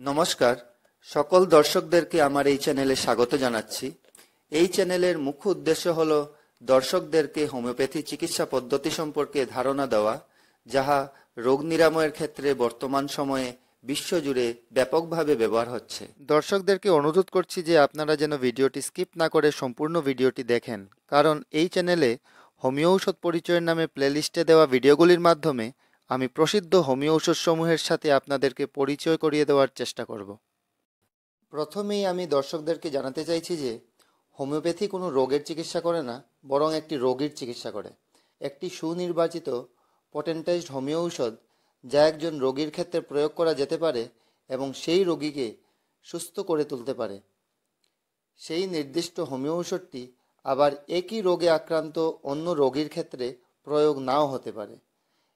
নমস্কার, সকল দর্শকদেরকে আমার এই চ্যানেলে স্বাগত জানাচ্ছি। এই চ্যানেলের মুখ্য উদ্দেশ্য হলো দর্শকদেরকে হোমিওপ্যাথি চিকিৎসা পদ্ধতি সম্পর্কে ধারণা দেওয়া, যাহা রোগ নিরাময়ের ক্ষেত্রে বর্তমান সময়ে বিশ্বজুড়ে ব্যাপকভাবে ব্যবহার হচ্ছে। দর্শকদেরকে অনুরোধ করছি যে আপনারা যেন ভিডিওটি স্কিপ না করে সম্পূর্ণ ভিডিওটি দেখেন, কারণ এই চ্যানেলে হোমিও ঔষধ পরিচয়ের নামে প্লেলিস্টে দেওয়া ভিডিওগুলির মাধ্যমে আমি প্রসিদ্ধ হোমিও ঔষধসমূহের সাথে আপনাদেরকে পরিচয় করিয়ে দেওয়ার চেষ্টা করব। প্রথমেই আমি দর্শকদেরকে জানাতে চাইছি যে হোমিওপ্যাথি কোনো রোগের চিকিৎসা করে না, বরং একটি রোগীর চিকিৎসা করে। একটি সুনির্বাচিত পটেন্টাইজড হোমিও ঔষধ যা একজন রোগীর ক্ষেত্রে প্রয়োগ করা যেতে পারে এবং সেই রোগীকে সুস্থ করে তুলতে পারে। সেই নির্দিষ্ট হোমিও ঔষধটি আবার একই রোগে আক্রান্ত অন্য রোগীর ক্ষেত্রে প্রয়োগ নাও হতে পারে।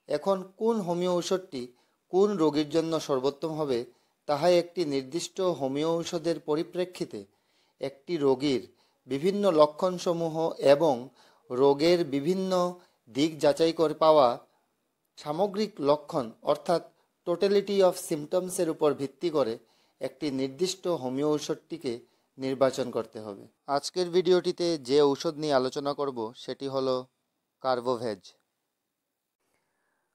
এখন কোন হোমিও ঔষধটি কোন রোগীর জন্য সর্বোত্তম হবে, তাহা একটি নির্দিষ্ট হোমিও ঔষধের পরিপ্রেক্ষিতে একটি রোগীর বিভিন্ন লক্ষণসমূহ এবং রোগের বিভিন্ন দিক যাচাই করে পাওয়া সামগ্রিক লক্ষণ অর্থাৎ টোটালিটি অফ সিমটমসের উপর ভিত্তি করে একটি নির্দিষ্ট হোমিও ঔষধটিকে নির্বাচন করতে হবে। আজকের ভিডিওটিতে যে ঔষধ নিয়ে আলোচনা করব সেটি হলো কার্বোভেজ।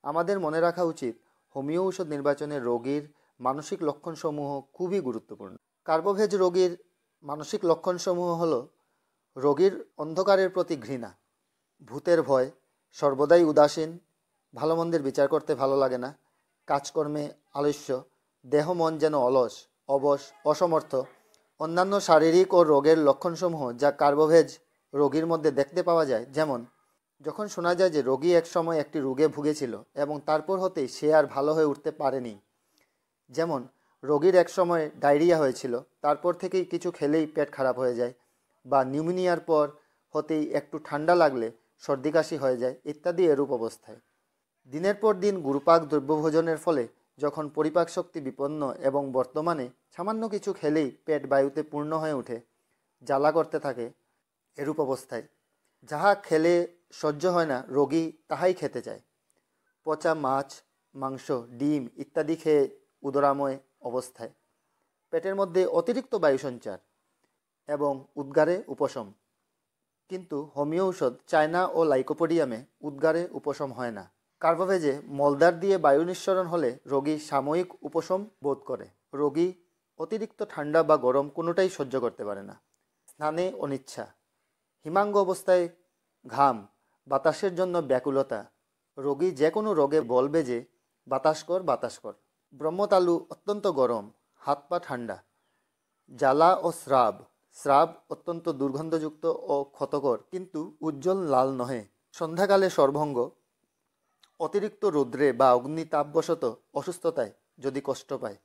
আমাদের মনে রাখা উচিত, হোমিও ঔষধ নির্বাচনে রোগীর মানসিক লক্ষণসমূহ খুবই গুরুত্বপূর্ণ। কার্বোভেজ রোগীর মানসিক লক্ষণসমূহ হল রোগীর অন্ধকারের প্রতি ঘৃণা, ভূতের ভয়, সর্বদাই উদাসীন, ভালো মন্দের বিচার করতে ভালো লাগে না, কাজকর্মে আলস্য, দেহ মন যেন অলস, অবশ, অসমর্থ। অন্যান্য শারীরিক ও রোগের লক্ষণসমূহ যা কার্বোভেজ রোগীর মধ্যে দেখতে পাওয়া যায়, যেমন যখন শোনা যায় যে রোগী এক সময় একটি রোগে ভুগেছিল এবং তারপর হতেই সে আর ভালো হয়ে উঠতে পারেনি, যেমন রোগীর এক সময় ডায়রিয়া হয়েছিল, তারপর থেকেই কিছু খেলেই পেট খারাপ হয়ে যায়, বা নিউমোনিয়ার পর হতেই একটু ঠান্ডা লাগলে সর্দি কাশি হয়ে যায় ইত্যাদি। এরূপ অবস্থায় দিনের পর দিন গুরুপাক দ্রব্যভোজনের ফলে যখন পরিপাক শক্তি বিপন্ন এবং বর্তমানে সামান্য কিছু খেলেই পেট বায়ুতে পূর্ণ হয়ে ওঠে, জ্বালা করতে থাকে, এরূপ অবস্থায় যাহা খেলে সহ্য হয় না রোগী তাহাই খেতে চায়। পচা মাছ, মাংস, ডিম ইত্যাদি খেয়ে উদরাময় অবস্থায় পেটের মধ্যে অতিরিক্ত বায়ু সঞ্চার এবং উদ্গারে উপশম। কিন্তু হোমিও ঔষধ চায়না ও লাইকোপোডিয়ামে উদ্গারে উপশম হয় না। কার্বোভেজে মলদ্বার দিয়ে বায়ু নিঃসরণ হলে রোগী সাময়িক উপশম বোধ করে। রোগী অতিরিক্ত ঠান্ডা বা গরম কোনোটাই সহ্য করতে পারে না। স্নানে অনিচ্ছা, হিমাঙ্গ অবস্থায় ঘাম, বাতাসের জন্য ব্যাকুলতা। রোগী যে কোনো রোগে বলবে যে বাতাস কর, বাতাস কর। ব্রহ্মতালু অত্যন্ত গরম, হাত পা ঠান্ডা। জ্বালা ও স্রাব, স্রাব অত্যন্ত দুর্গন্ধযুক্ত ও ক্ষতকর কিন্তু উজ্জ্বল লাল নহে। সন্ধ্যাকালে সর্বঙ্গ, অতিরিক্ত রৌদ্রে বা অগ্নিতাপবশত অসুস্থতায় যদি কষ্ট পায়,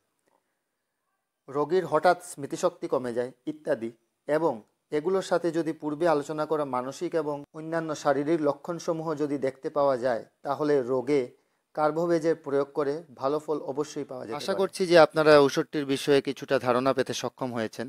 রোগীর হঠাৎ স্মৃতিশক্তি কমে যায় ইত্যাদি। এবং এগুলোর সাথে যদি পূর্বে আলোচনা করা মানসিক এবং অন্যান্য শারীরিক লক্ষণসমূহ যদি দেখতে পাওয়া যায়, তাহলে রোগে কার্বোভেজের প্রয়োগ করে ভালো ফল অবশ্যই পাওয়া যায়। আশা করছি যে আপনারা ঔষধটির বিষয়ে কিছুটা ধারণা পেতে সক্ষম হয়েছেন।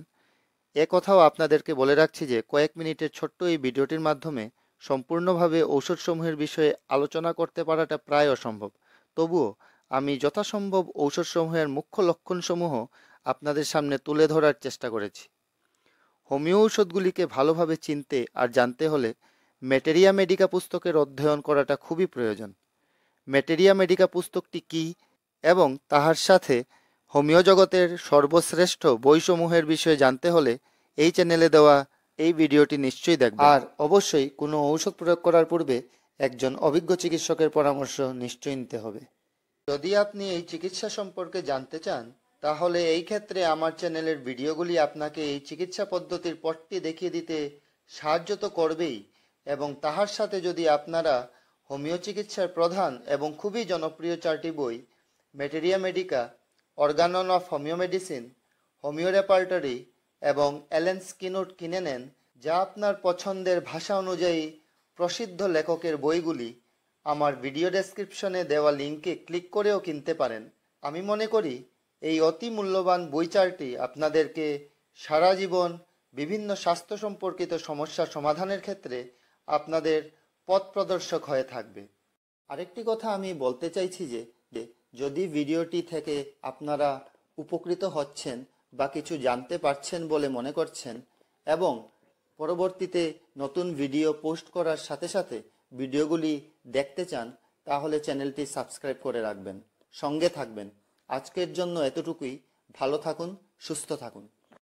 কথাও আপনাদেরকে বলে রাখছি যে কয়েক মিনিটের ছোট্ট এই ভিডিওটির মাধ্যমে সম্পূর্ণভাবে ঔষধসমূহের বিষয়ে আলোচনা করতে পারাটা প্রায় অসম্ভব। তবুও আমি যথাসম্ভব ঔষধসমূহের মুখ্য লক্ষণসমূহ আপনাদের সামনে তুলে ধরার চেষ্টা করেছি। হোমিও ঔষধগুলিকে ভালোভাবে চিনতে আর জানতে হলে ম্যাটেরিয়া মেডিকা পুস্তকের অধ্যয়ন করাটা খুবই প্রয়োজন। ম্যাটেরিয়া মেডিকা পুস্তকটি কী এবং তাহার সাথে হোমিও জগতের সর্বশ্রেষ্ঠ বইসমূহের বিষয়ে জানতে হলে এই চ্যানেলে দেওয়া এই ভিডিওটি নিশ্চয়ই দেখবেন। আর অবশ্যই কোনো ঔষধ প্রয়োগ করার পূর্বে একজন অভিজ্ঞ চিকিৎসকের পরামর্শ নিশ্চয়ই নিতে হবে। যদি আপনি এই চিকিৎসা সম্পর্কে জানতে চান, তাহলে এই ক্ষেত্রে আমার চ্যানেলের ভিডিওগুলি আপনাকে এই চিকিৎসা পদ্ধতির পথটি দেখিয়ে দিতে সাহায্য তো করবেই, এবং তাহার সাথে যদি আপনারা হোমিও চিকিৎসার প্রধান এবং খুবই জনপ্রিয় চারটি বই materia medica, organon of homeo medicine, homeo repertory এবং অ্যালেন স্কিনোট কিনে নেন, যা আপনার পছন্দের ভাষা অনুযায়ী প্রসিদ্ধ লেখকের বইগুলি আমার ভিডিও ডেসক্রিপশনে দেওয়া লিঙ্কে ক্লিক করেও কিনতে পারেন। আমি মনে করি এই অতি মূল্যবান বই চারটি আপনাদেরকে সারা জীবন বিভিন্ন স্বাস্থ্য সম্পর্কিত সমস্যার সমাধানের ক্ষেত্রে আপনাদের পথ প্রদর্শক হয়ে থাকবে। আরেকটি কথা আমি বলতে চাইছি যে যদি ভিডিওটি থেকে আপনারা উপকৃত হচ্ছেন বা কিছু জানতে পারছেন বলে মনে করছেন এবং পরবর্তীতে নতুন ভিডিও পোস্ট করার সাথে সাথে ভিডিওগুলি দেখতে চান, তাহলে চ্যানেলটি সাবস্ক্রাইব করে রাখবেন, সঙ্গে থাকবেন। আজকের জন্য এতটুকুই। ভালো থাকুন, সুস্থ থাকুন।